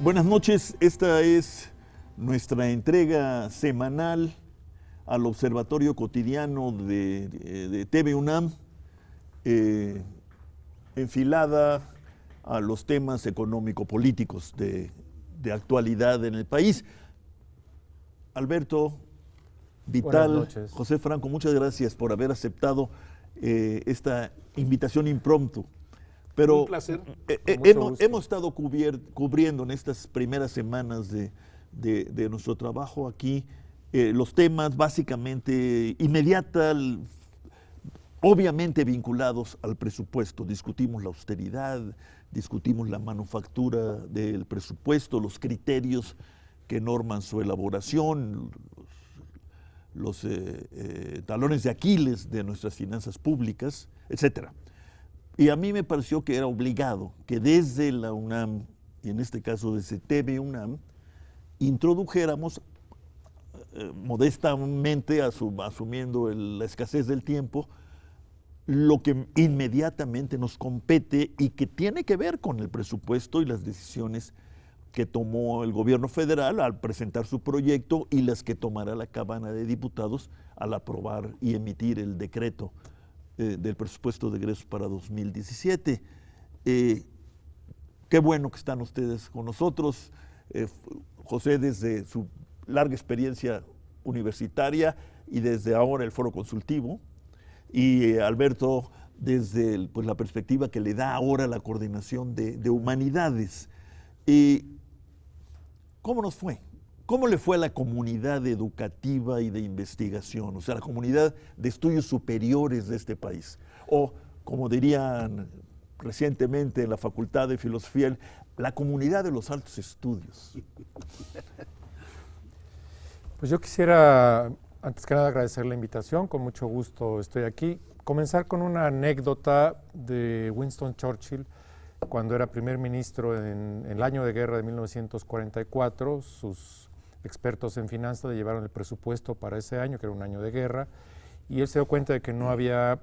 Buenas noches, esta es nuestra entrega semanal al Observatorio Cotidiano de TV UNAM, enfilada a los temas económico-políticos de actualidad en el país. Alberto, Vital, José Franco, muchas gracias por haber aceptado esta invitación impromptu. Pero un placer. Hemos estado cubriendo en estas primeras semanas de nuestro trabajo aquí los temas básicamente obviamente vinculados al presupuesto. Discutimos la austeridad, discutimos la manufactura del presupuesto, los criterios que norman su elaboración, los talones de Aquiles de nuestras finanzas públicas, etcétera. Y a mí me pareció que era obligado que desde la UNAM, y en este caso desde TV UNAM, introdujéramos modestamente, asumiendo la escasez del tiempo, lo que inmediatamente nos compete y que tiene que ver con el presupuesto y las decisiones que tomó el gobierno federal al presentar su proyecto y las que tomará la Cámara de Diputados al aprobar y emitir el decreto del presupuesto de egresos para 2017. Qué bueno que están ustedes con nosotros. José, desde su larga experiencia universitaria y desde ahora el foro consultivo, y Alberto desde la perspectiva que le da ahora la coordinación de humanidades. ¿Cómo nos fue? ¿Cómo le fue a la comunidad educativa y de investigación? O sea, la comunidad de estudios superiores de este país. O, como dirían recientemente en la Facultad de Filosofía, la comunidad de los altos estudios. Pues yo quisiera, antes que nada, agradecer la invitación. Con mucho gusto estoy aquí. Comenzar con una anécdota de Winston Churchill, cuando era primer ministro en el año de guerra de 1944. Sus expertos en finanzas le llevaron el presupuesto para ese año, que era un año de guerra, y él se dio cuenta de que no había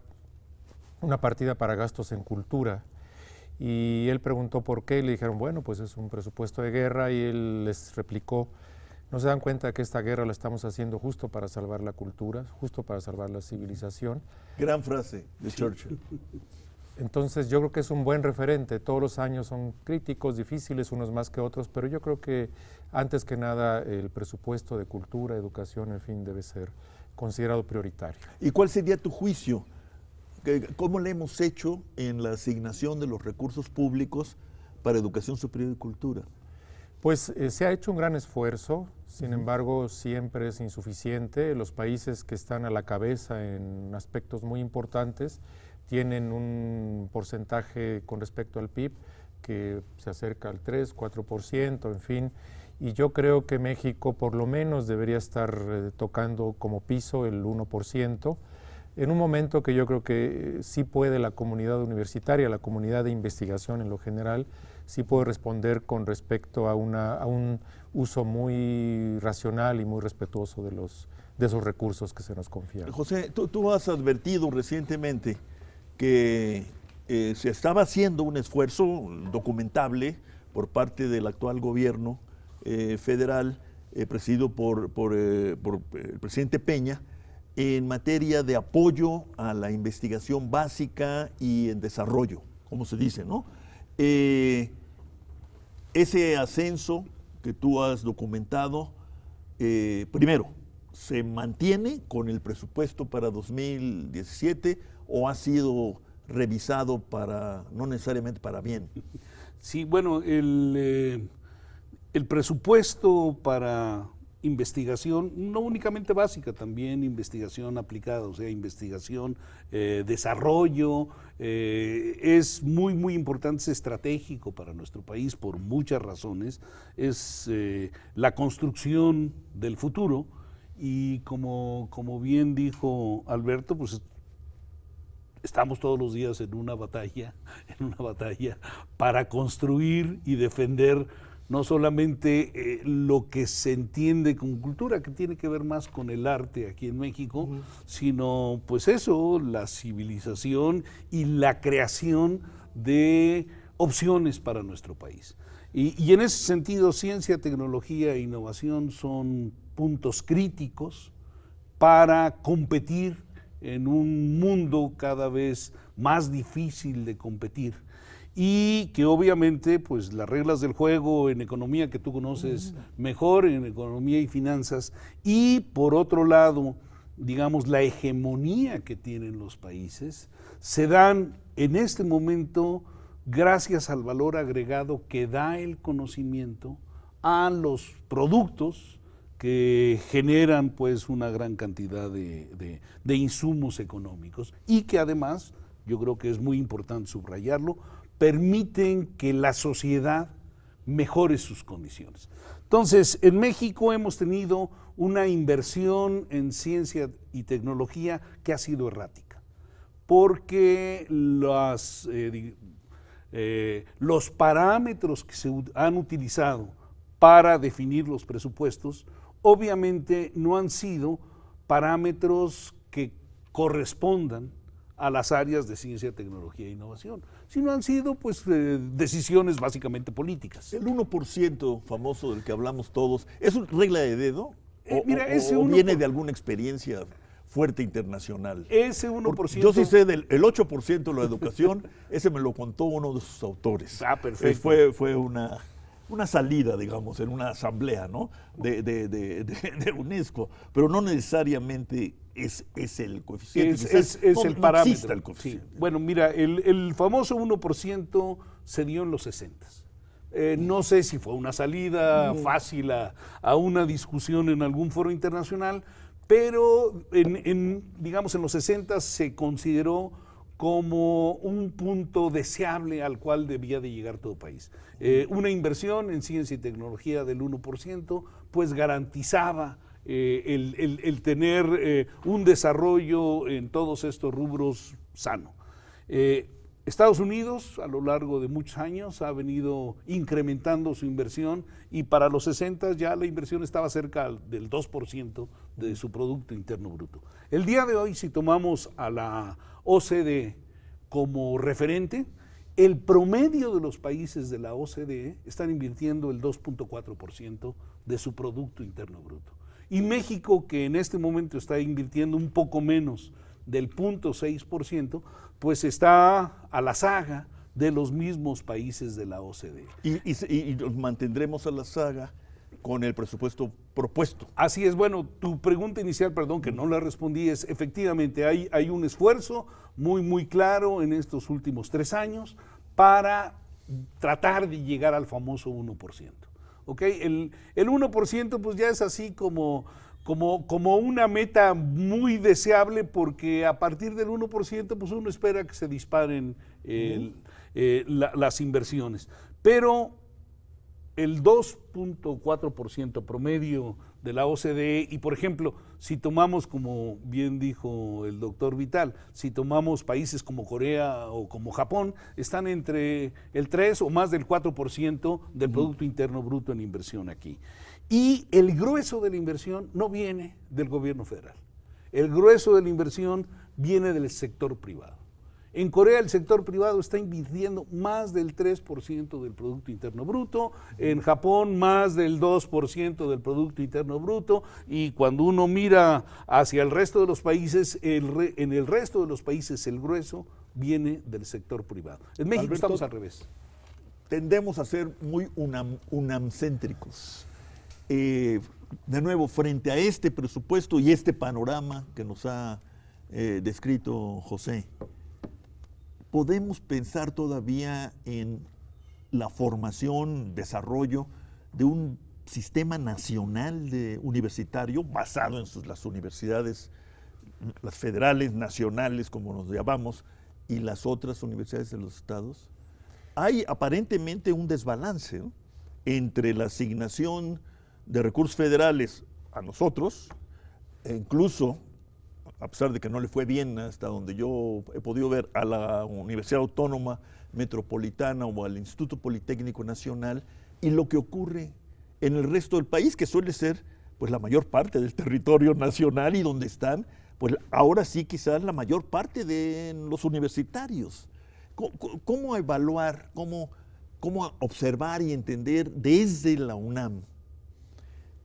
una partida para gastos en cultura. Y él preguntó por qué, y le dijeron, bueno, pues es un presupuesto de guerra, y él les replicó, ¿no se dan cuenta de que esta guerra la estamos haciendo justo para salvar la cultura, justo para salvar la civilización? Gran frase de Churchill. Entonces yo creo que es un buen referente. Todos los años son críticos, difíciles, unos más que otros, pero yo creo que antes que nada el presupuesto de cultura, educación, en fin, debe ser considerado prioritario. ¿Y cuál sería tu juicio? ¿Cómo le hemos hecho en la asignación de los recursos públicos para educación superior y cultura? Pues se ha hecho un gran esfuerzo, sin embargo siempre es insuficiente. Los países que están a la cabeza en aspectos muy importantes tienen un porcentaje con respecto al PIB que se acerca al 3, 4%, en fin, y yo creo que México por lo menos debería estar tocando como piso el 1%, en un momento que yo creo que sí puede la comunidad universitaria, la comunidad de investigación en lo general, sí puede responder con respecto a un uso muy racional y muy respetuoso de esos recursos que se nos confían. José, tú has advertido recientemente que se estaba haciendo un esfuerzo documentable por parte del actual gobierno federal, presidido por el presidente Peña, en materia de apoyo a la investigación básica y en desarrollo, como se dice, ¿no? Ese ascenso que tú has documentado, primero, ¿se mantiene con el presupuesto para 2017 o ha sido revisado no necesariamente para bien? Sí, bueno, el presupuesto para investigación, no únicamente básica, también investigación aplicada, o sea, investigación, desarrollo, es muy, muy importante, es estratégico para nuestro país por muchas razones, es la construcción del futuro y como bien dijo Alberto, pues estamos todos los días en una batalla para construir y defender no solamente lo que se entiende como cultura, que tiene que ver más con el arte aquí en México, sino pues eso, la civilización y la creación de opciones para nuestro país. Y en ese sentido, ciencia, tecnología e innovación son puntos críticos para competir en un mundo cada vez más difícil de competir, y que obviamente pues las reglas del juego en economía, que tú conoces mejor, en economía y finanzas, y por otro lado, digamos, la hegemonía que tienen los países, se dan en este momento gracias al valor agregado que da el conocimiento a los productos que generan pues una gran cantidad de insumos económicos, y que además, yo creo que es muy importante subrayarlo, permiten que la sociedad mejore sus condiciones. Entonces, en México hemos tenido una inversión en ciencia y tecnología que ha sido errática, porque los parámetros que se han utilizado para definir los presupuestos obviamente no han sido parámetros que correspondan a las áreas de ciencia, tecnología e innovación, sino han sido pues decisiones básicamente políticas. El 1% famoso del que hablamos todos, ¿es una regla de dedo? Mira, ese ¿O viene de alguna experiencia fuerte internacional? Ese 1%. Porque yo sí sé del 8% de la educación, ese me lo contó uno de sus autores. Ah, perfecto. Fue una salida, digamos, en una asamblea, ¿no? de UNESCO, pero no necesariamente es el coeficiente. Es el parámetro. No existe el coeficiente. Sí. Bueno, mira, el famoso 1% se dio en los 60s. No sé si fue una salida fácil a una discusión en algún foro internacional, pero digamos en los 60 se consideró como un punto deseable al cual debía de llegar todo país. Una inversión en ciencia y tecnología del 1% pues garantizaba el tener un desarrollo en todos estos rubros sano. Estados Unidos a lo largo de muchos años ha venido incrementando su inversión, y para los 60 ya la inversión estaba cerca del 2% de su Producto Interno Bruto. El día de hoy, si tomamos a la OCDE como referente, el promedio de los países de la OCDE están invirtiendo el 2.4% de su Producto Interno Bruto. Y México, que en este momento está invirtiendo un poco menos del 0.6%, pues está a la saga de los mismos países de la OCDE. Y nos mantendremos a la saga con el presupuesto propuesto. Así es. Bueno, tu pregunta inicial, perdón, que no la respondí, es efectivamente hay un esfuerzo muy claro en estos últimos 3 años para tratar de llegar al famoso 1%. ¿Ok? El 1% pues ya es así como una meta muy deseable, porque a partir del 1% pues uno espera que se disparen las inversiones. Pero el 2.4% promedio de la OCDE, y por ejemplo, si tomamos, como bien dijo el doctor Vital, si tomamos países como Corea o como Japón, están entre el 3 o más del 4% del Producto Interno Bruto en inversión aquí. Y el grueso de la inversión no viene del gobierno federal. El grueso de la inversión viene del sector privado. En Corea el sector privado está invirtiendo más del 3% del Producto Interno Bruto, en Japón más del 2% del Producto Interno Bruto, y cuando uno mira hacia el resto de los países, en el resto de los países el grueso viene del sector privado. En México Alberto, estamos al revés. Tendemos a ser muy unamcéntricos. De nuevo, frente a este presupuesto y este panorama que nos ha descrito José, ¿podemos pensar todavía en la formación, desarrollo de un sistema nacional universitario basado en las universidades, las federales, nacionales, como nos llamamos, y las otras universidades de los estados? Hay aparentemente un desbalance, ¿no?, entre la asignación de recursos federales a nosotros, e incluso, a pesar de que no le fue bien hasta donde yo he podido ver, a la Universidad Autónoma Metropolitana o al Instituto Politécnico Nacional, y lo que ocurre en el resto del país, que suele ser pues la mayor parte del territorio nacional, y donde están pues ahora sí quizás la mayor parte de los universitarios. ¿Cómo evaluar, cómo cómo observar y entender desde la UNAM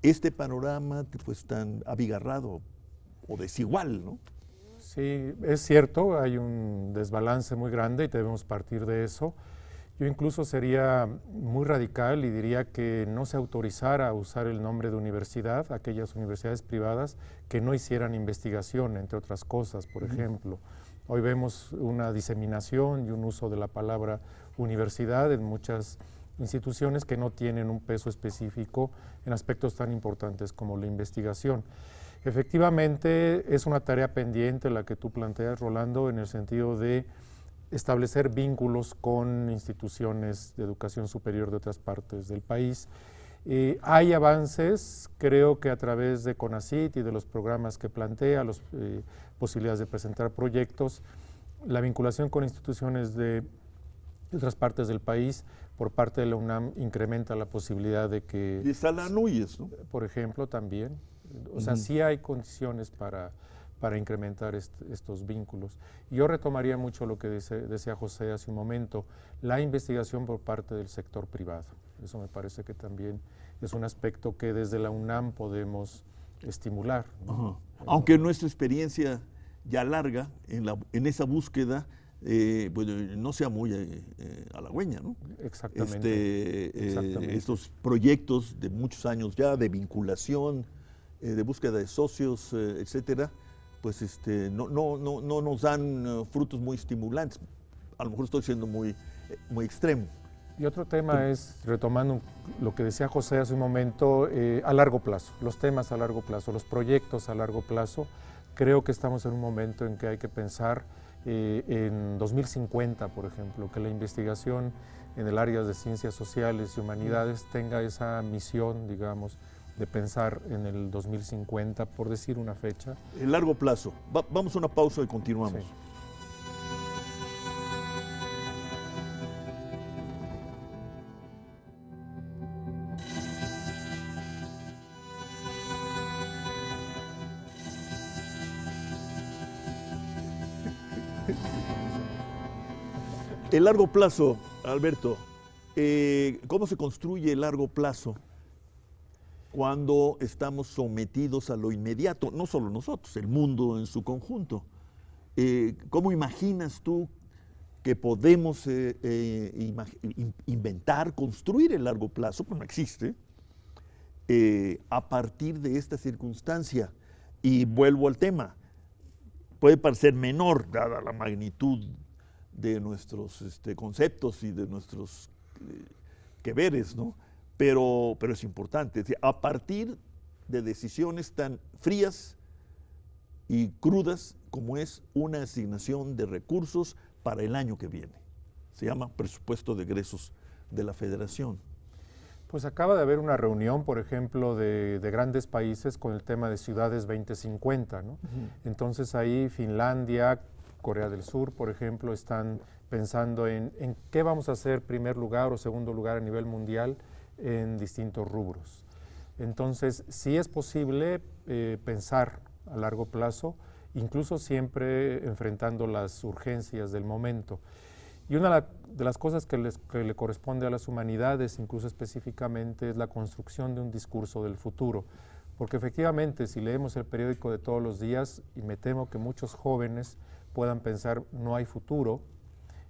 este panorama pues tan abigarrado o desigual, ¿no? Sí, es cierto, hay un desbalance muy grande y debemos partir de eso. Yo incluso sería muy radical y diría que no se autorizara a usar el nombre de universidad, aquellas universidades privadas que no hicieran investigación, entre otras cosas, por ejemplo. Hoy vemos una diseminación y un uso de la palabra universidad en muchas instituciones que no tienen un peso específico en aspectos tan importantes como la investigación. Efectivamente, es una tarea pendiente la que tú planteas, Rolando, en el sentido de establecer vínculos con instituciones de educación superior de otras partes del país. Hay avances, creo que a través de CONACYT y de los programas que plantea, las posibilidades de presentar proyectos, la vinculación con instituciones de otras partes del país por parte de la UNAM incrementa la posibilidad de que... Y está la NUYES, ¿no? Por ejemplo, también. O sea, sí hay condiciones para incrementar estos vínculos. Yo retomaría mucho lo que decía José hace un momento, la investigación por parte del sector privado. Eso me parece que también es un aspecto que desde la UNAM podemos estimular, ¿no? Aunque nuestra experiencia ya larga en esa búsqueda pues, no sea muy halagüeña, ¿no? Exactamente. Exactamente. Estos proyectos de muchos años ya de vinculación, de búsqueda de socios, etcétera, pues no nos dan frutos muy estimulantes. A lo mejor estoy siendo muy extremo. Y otro tema es, retomando lo que decía José hace un momento, a largo plazo, los temas a largo plazo, los proyectos a largo plazo. Creo que estamos en un momento en que hay que pensar en 2050, por ejemplo, que la investigación en el área de ciencias sociales y humanidades tenga esa misión, digamos, de pensar en el 2050, por decir una fecha. El largo plazo. Vamos a una pausa y continuamos. Sí. El largo plazo, Alberto, ¿cómo se construye el largo plazo cuando estamos sometidos a lo inmediato? No solo nosotros, el mundo en su conjunto. ¿Cómo imaginas tú que podemos inventar, construir el largo plazo? Pues no existe. A partir de esta circunstancia, y vuelvo al tema, puede parecer menor, dada la magnitud de nuestros conceptos y de nuestros queveres, ¿no? Pero es importante. Es decir, a partir de decisiones tan frías y crudas como es una asignación de recursos para el año que viene. Se llama presupuesto de egresos de la Federación. Pues acaba de haber una reunión, por ejemplo, de grandes países con el tema de ciudades 2050, ¿no? Entonces ahí Finlandia, Corea del Sur, por ejemplo, están pensando en qué vamos a hacer primer lugar o segundo lugar a nivel mundial en distintos rubros. Entonces, sí es posible pensar a largo plazo, incluso siempre enfrentando las urgencias del momento. Y una de las cosas que le corresponde a las humanidades, incluso específicamente, es la construcción de un discurso del futuro. Porque efectivamente, si leemos el periódico de todos los días, y me temo que muchos jóvenes puedan pensar no hay futuro,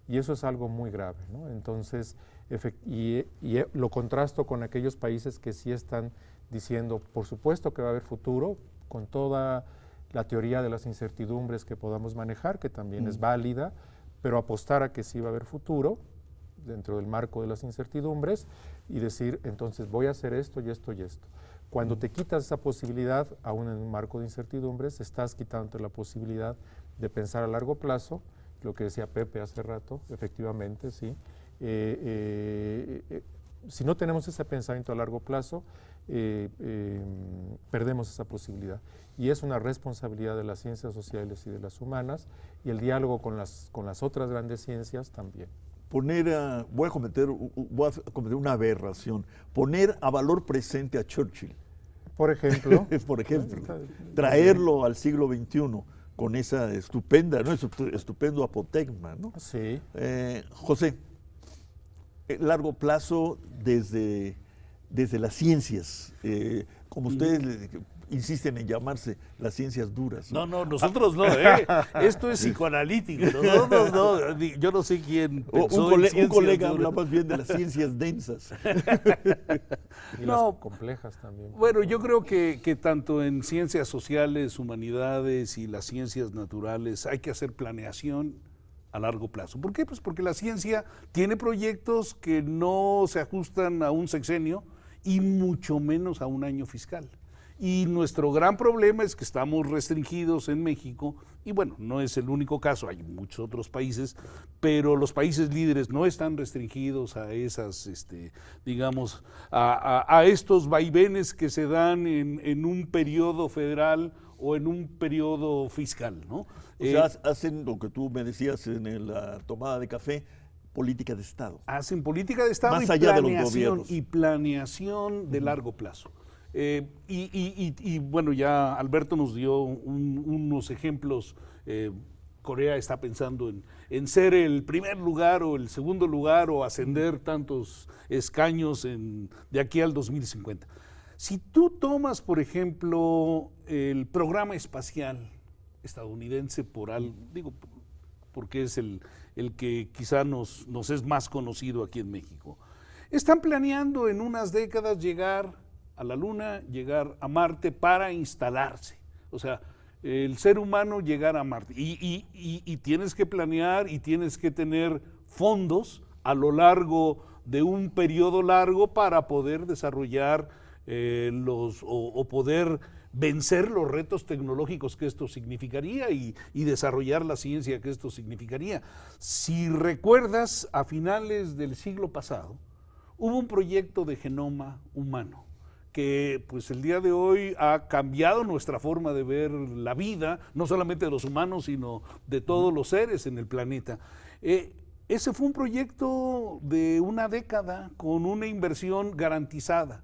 y eso es algo muy grave, ¿no? Entonces, lo contrasto con aquellos países que sí están diciendo, por supuesto que va a haber futuro, con toda la teoría de las incertidumbres que podamos manejar, que también es válida, pero apostar a que sí va a haber futuro dentro del marco de las incertidumbres y decir, entonces voy a hacer esto y esto y esto. Cuando te quitas esa posibilidad, aún en un marco de incertidumbres, estás quitando la posibilidad de pensar a largo plazo, lo que decía Pepe hace rato, efectivamente, sí. Si no tenemos ese pensamiento a largo plazo, perdemos esa posibilidad. Y es una responsabilidad de las ciencias sociales y de las humanas, y el diálogo con las otras grandes ciencias también. Voy a cometer una aberración, poner a valor presente a Churchill. Por ejemplo. Por ejemplo, traerlo al siglo XXI con esa estupendo apotegma, ¿no? Sí. José. largo plazo desde las ciencias, como ustedes insisten en llamarse las ciencias duras. No, nosotros no, ¿eh? Esto es psicoanalítico. Nosotros no. Yo no sé quién pensó un colega habla más bien de las ciencias densas. Y las complejas también. Bueno, yo creo que tanto en ciencias sociales, humanidades y las ciencias naturales hay que hacer planeación a largo plazo. ¿Por qué? Pues porque la ciencia tiene proyectos que no se ajustan a un sexenio y mucho menos a un año fiscal. Y nuestro gran problema es que estamos restringidos en México, y bueno, no es el único caso, hay muchos otros países, pero los países líderes no están restringidos a esas, digamos, a estos vaivenes que se dan en un periodo federal o en un periodo fiscal, ¿no? O sea, hacen lo que tú me decías en la tomada de café, política de Estado. Hacen política de Estado más allá de los gobiernos. Y planeación de largo plazo. Y bueno, ya Alberto nos dio unos ejemplos. Corea está pensando en ser el primer lugar o el segundo lugar o ascender tantos escaños de aquí al 2050. Si tú tomas, por ejemplo, el programa espacial estadounidense porque es el que quizá nos es más conocido aquí en México, están planeando en unas décadas llegar a la Luna, llegar a Marte para instalarse. O sea, el ser humano llegar a Marte. Y tienes que planear y tienes que tener fondos a lo largo de un periodo largo para poder desarrollar o poder vencer los retos tecnológicos que esto significaría y desarrollar la ciencia que esto significaría. Si recuerdas, a finales del siglo pasado, hubo un proyecto de genoma humano que pues el día de hoy ha cambiado nuestra forma de ver la vida, no solamente de los humanos, sino de todos los seres en el planeta. Ese fue un proyecto de una década con una inversión garantizada.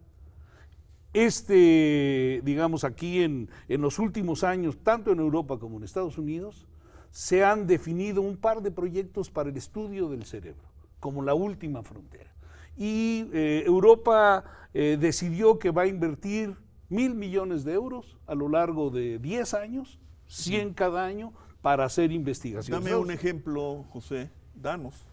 Digamos, aquí en los últimos años, tanto en Europa como en Estados Unidos, se han definido un par de proyectos para el estudio del cerebro, como la última frontera. Y Europa decidió que va a invertir 1.000 millones de euros a lo largo de 10 años, 100 cada año, para hacer investigación. Dame un ejemplo, José, danos,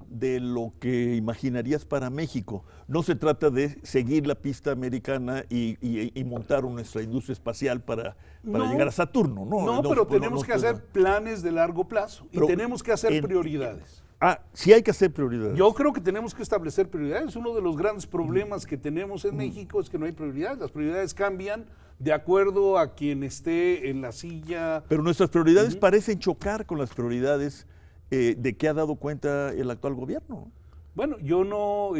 de lo que imaginarías para México. No se trata de seguir la pista americana y montar nuestra industria espacial para llegar a Saturno. No, pero tenemos que hacer planes de largo plazo y tenemos que hacer prioridades. Sí hay que hacer prioridades. Yo creo que tenemos que establecer prioridades. Uno de los grandes problemas que tenemos en México es que no hay prioridades. Las prioridades cambian de acuerdo a quien esté en la silla. Pero nuestras prioridades parecen chocar con las prioridades de que ha dado cuenta el actual gobierno. Bueno, yo no,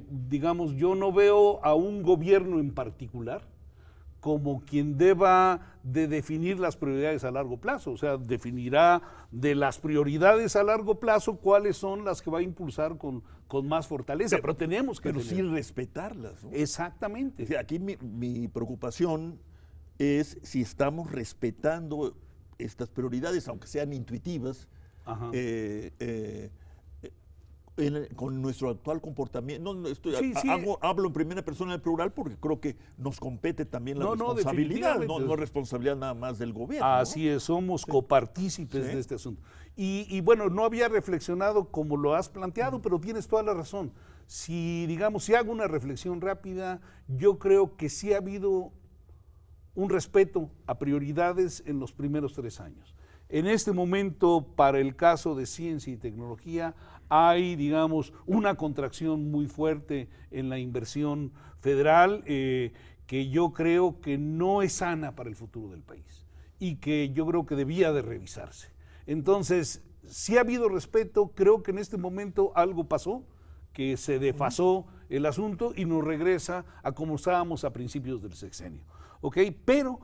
digamos, yo no veo a un gobierno en particular como quien deba de definir las prioridades a largo plazo. O sea, definirá de las prioridades a largo plazo cuáles son las que va a impulsar con más fortaleza, pero tenemos que sí respetarlas, ¿no? Exactamente. O sea, aquí mi preocupación es si estamos respetando estas prioridades, aunque sean intuitivas, con nuestro actual comportamiento. Hablo en primera persona del plural porque creo que nos compete también la responsabilidad, no es responsabilidad nada más del gobierno. Así es, somos copartícipes de este asunto. Y bueno, no había reflexionado como lo has planteado, pero tienes toda la razón. Si hago una reflexión rápida, yo creo que sí ha habido un respeto a prioridades en los primeros 3 años. En este momento, para el caso de ciencia y tecnología, hay, digamos, una contracción muy fuerte en la inversión federal que yo creo que no es sana para el futuro del país y que yo creo que debía de revisarse. Entonces, sí ha habido respeto, creo que en este momento algo pasó, que se desfasó el asunto y nos regresa a como estábamos a principios del sexenio. ¿Ok? Pero,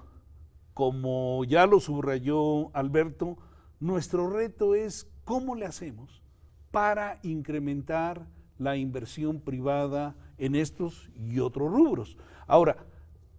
como ya lo subrayó Alberto, nuestro reto es cómo le hacemos para incrementar la inversión privada en estos y otros rubros. Ahora,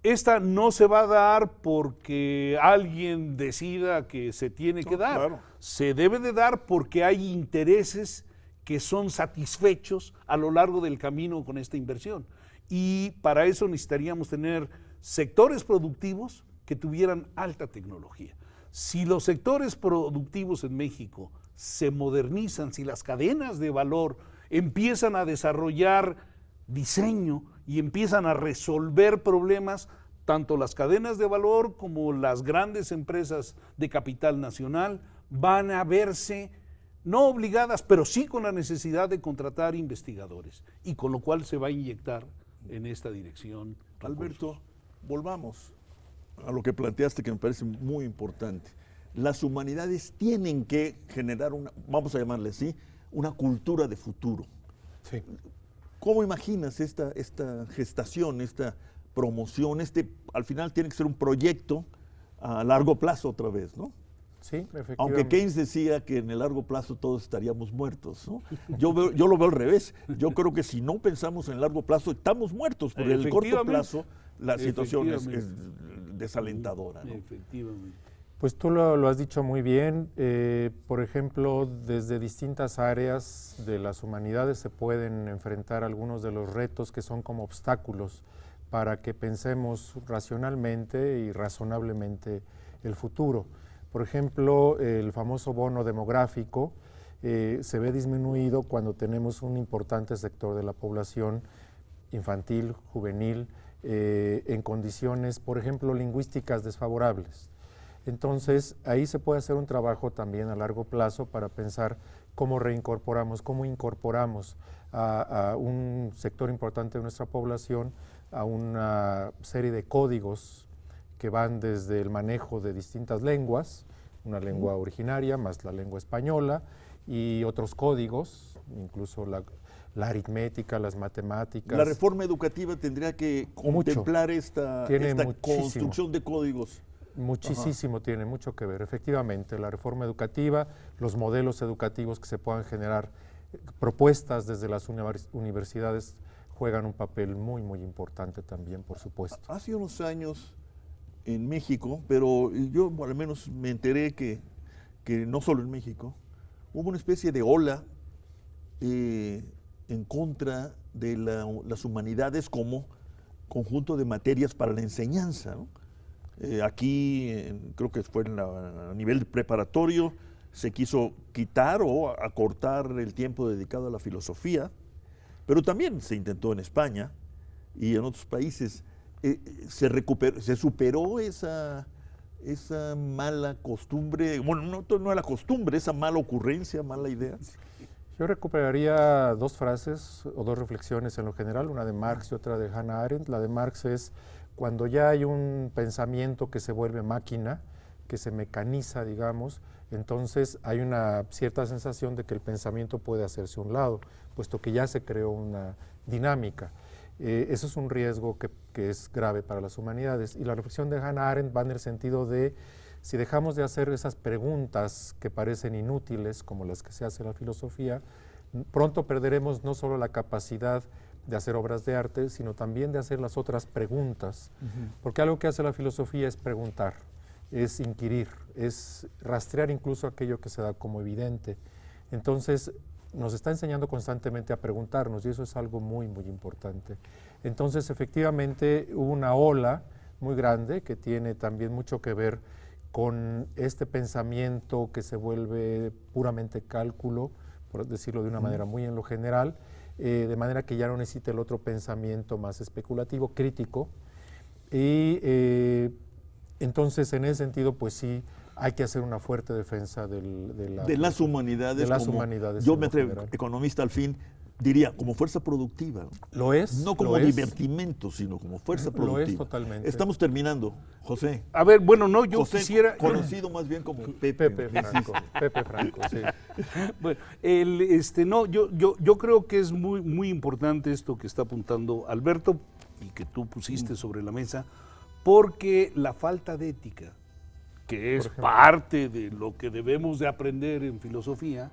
esta no se va a dar porque alguien decida que se tiene que dar. Claro. Se debe de dar porque hay intereses que son satisfechos a lo largo del camino con esta inversión. Y para eso necesitaríamos tener sectores productivos que tuvieran alta tecnología. Si los sectores productivos en México se modernizan, si las cadenas de valor empiezan a desarrollar diseño y empiezan a resolver problemas, tanto las cadenas de valor como las grandes empresas de capital nacional van a verse no obligadas, pero sí con la necesidad de contratar investigadores, y con lo cual se va a inyectar en esta dirección recursos. Alberto, volvamos a lo que planteaste, que me parece muy importante. Las humanidades tienen que generar una, vamos a llamarle así, una cultura de futuro. Sí. ¿Cómo imaginas esta gestación, esta promoción? Al final tiene que ser un proyecto a largo plazo otra vez, ¿no? Sí, efectivamente. Aunque Keynes decía que en el largo plazo todos estaríamos muertos, ¿no? Yo lo veo al revés. Yo creo que si no pensamos en el largo plazo, estamos muertos, porque en el corto plazo la situación es desalentadora, ¿no? Efectivamente. Pues tú lo has dicho muy bien. Por ejemplo, desde distintas áreas de las humanidades se pueden enfrentar algunos de los retos que son como obstáculos para que pensemos racionalmente y razonablemente el futuro. Por ejemplo, el famoso bono demográfico se ve disminuido cuando tenemos un importante sector de la población infantil, juvenil, en condiciones, por ejemplo, lingüísticas desfavorables. Entonces, ahí se puede hacer un trabajo también a largo plazo para pensar cómo reincorporamos, cómo incorporamos a un sector importante de nuestra población a una serie de códigos que van desde el manejo de distintas lenguas, una lengua originaria más la lengua española y otros códigos, incluso la aritmética, las matemáticas. La reforma educativa tendría que contemplar esta construcción de códigos. Muchísimo. Tiene mucho que ver, efectivamente, la reforma educativa, los modelos educativos que se puedan generar, propuestas desde las universidades juegan un papel muy, muy importante también, por supuesto. Hace unos años en México, pero yo al menos me enteré que no solo en México, hubo una especie de ola en contra de las humanidades como conjunto de materias para la enseñanza, ¿no? Aquí, creo que fue a nivel preparatorio, se quiso quitar o acortar el tiempo dedicado a la filosofía, pero también se intentó en España y en otros países. Se superó esa mala costumbre, bueno, no la costumbre, esa mala ocurrencia, mala idea. Yo recuperaría dos frases o dos reflexiones en lo general, una de Marx y otra de Hannah Arendt. La de Marx es: cuando ya hay un pensamiento que se vuelve máquina, que se mecaniza, digamos, entonces hay una cierta sensación de que el pensamiento puede hacerse a un lado, puesto que ya se creó una dinámica. Eso es un riesgo que es grave para las humanidades. Y la reflexión de Hannah Arendt va en el sentido de, si dejamos de hacer esas preguntas que parecen inútiles, como las que se hace en la filosofía, pronto perderemos no solo la capacidad de hacer obras de arte, sino también de hacer las otras preguntas. Porque algo que hace la filosofía es preguntar, es inquirir, es rastrear incluso aquello que se da como evidente. Entonces, nos está enseñando constantemente a preguntarnos, y eso es algo muy, muy importante. Entonces, efectivamente, hubo una ola muy grande que tiene también mucho que ver con este pensamiento que se vuelve puramente cálculo, por decirlo de una manera muy en lo general, de manera que ya no necesita el otro pensamiento más especulativo, crítico. Y entonces, en ese sentido, pues sí, hay que hacer una fuerte defensa de las humanidades. De las humanidades. Yo me atrevo, economista al fin, diría, como fuerza productiva. Lo es. No como divertimento, sino como fuerza productiva. Lo es totalmente. Estamos terminando, José. A ver, bueno, no, yo José, quisiera... conocido más bien como Pepe Franco. Pepe Franco, sí. Bueno, yo creo que es muy, muy importante esto que está apuntando Alberto y que tú pusiste sobre la mesa, porque la falta de ética, que es parte de lo que debemos de aprender en filosofía,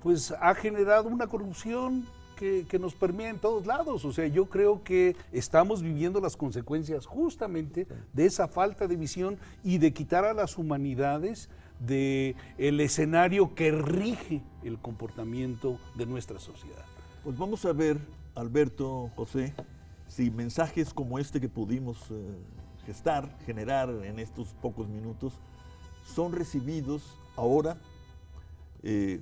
pues ha generado una corrupción que nos permea en todos lados. O sea, yo creo que estamos viviendo las consecuencias justamente de esa falta de visión y de quitar a las humanidades de el escenario que rige el comportamiento de nuestra sociedad. Pues vamos a ver, Alberto, José, si mensajes como este que pudimos generar en estos pocos minutos, son recibidos ahora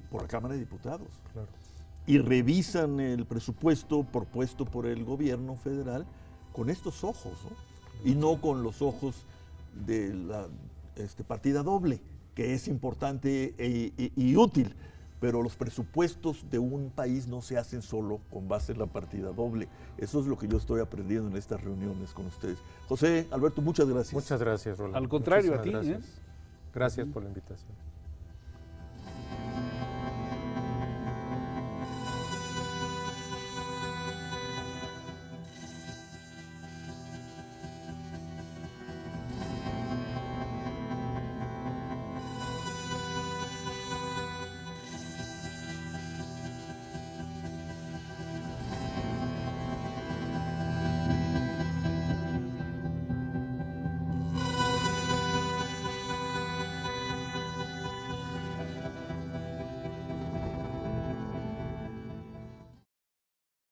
por la Cámara de Diputados. Claro. Y revisan el presupuesto propuesto por el gobierno federal con estos ojos, ¿no? Y no con los ojos de la partida doble, que es importante y útil, pero los presupuestos de un país no se hacen solo con base en la partida doble. Eso es lo que yo estoy aprendiendo en estas reuniones con ustedes. José, Alberto, muchas gracias. Muchas gracias, Rolando. Al contrario, a ti. Gracias. Gracias por la invitación.